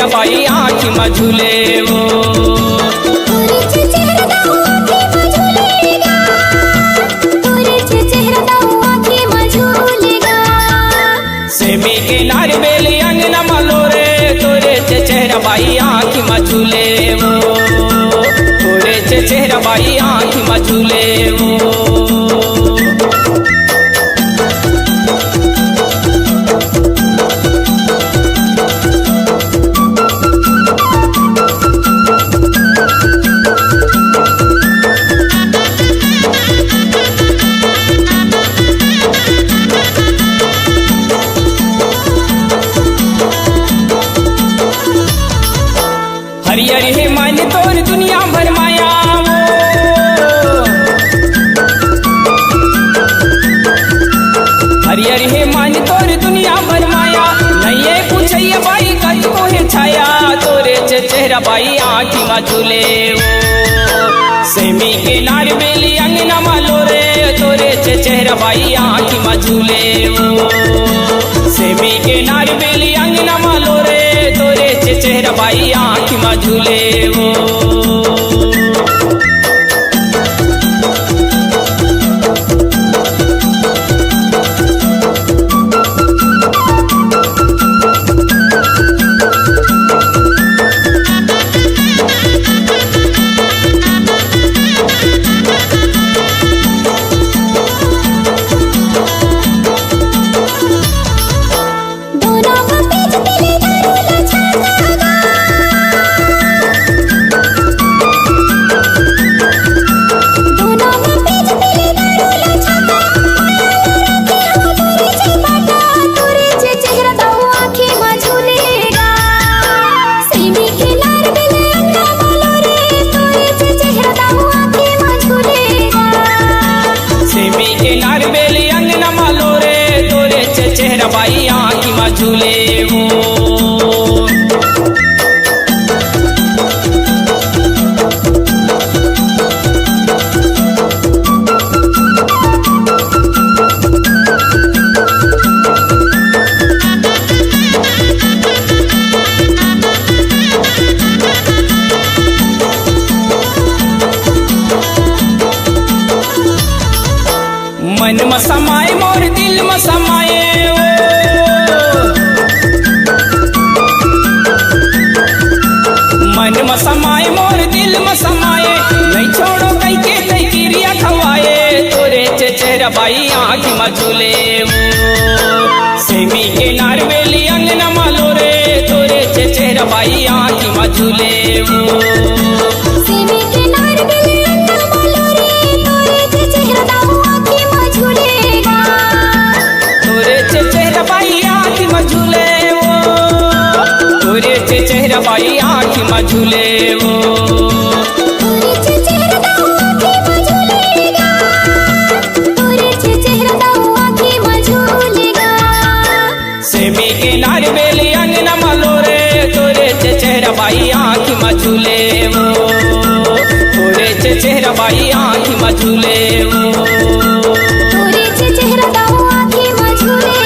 चेहरा बाई आँखी में झूले वो। सेमी के नार बेली अंगना मालो रे तोरे चेहरा बाई आँखी में झूले वो। तोरे चेहरा बाई आँखी में झूले वो। हरियर हे मान तोर दुनिया भर माया वो। हरियर हे मान तोर दुनिया भर माया नहीं पूछैया बाई कत को है छाया तोरे चेहरा बाई आँखी में झूले वो। सेमी के नार बेली अंगना मालो रे तोरे चेहरा बाई आँखी में झूले वो। सेमी के नार बेली अंगना मालो रे तोरे चेहरा बाई आँखी में झूले वो। चेहरा बाई आँखी में झूले वो। मन में समाए मोर दिल में समाए मन में समाए मोर दिल में समाए नहीं छोड़ो कई के कई क्रिया खवाए तोरे चेहरा बाई आँखी में झूले वो। सेमी के नार बेली अंगना मालो रे तोरे चेहरा बाई आँखी में झूले वो। सेमी के नार बेली अंगना मालो रे तोरे चेहरा आँखी में झूलेगा। तोरे चेहरा बाई आँखी में झूले वो। तोरे चेहरा बाई आँखी में झूले वो। तोरे चेहरा आँखी में झूलेगा। तोरे चेहरा आँखी में झूलेगा। सेमी के नार बेली अंगना मालो रे तोरे चेहरा बाई आँखी में झूले वो। तोरे चेहरा बाई आँखी में झूले वो। तोरे चेहरा आँखी में झूले।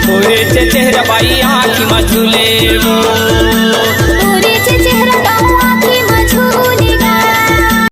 तोरे चेहरा बाई आँखी में झूले।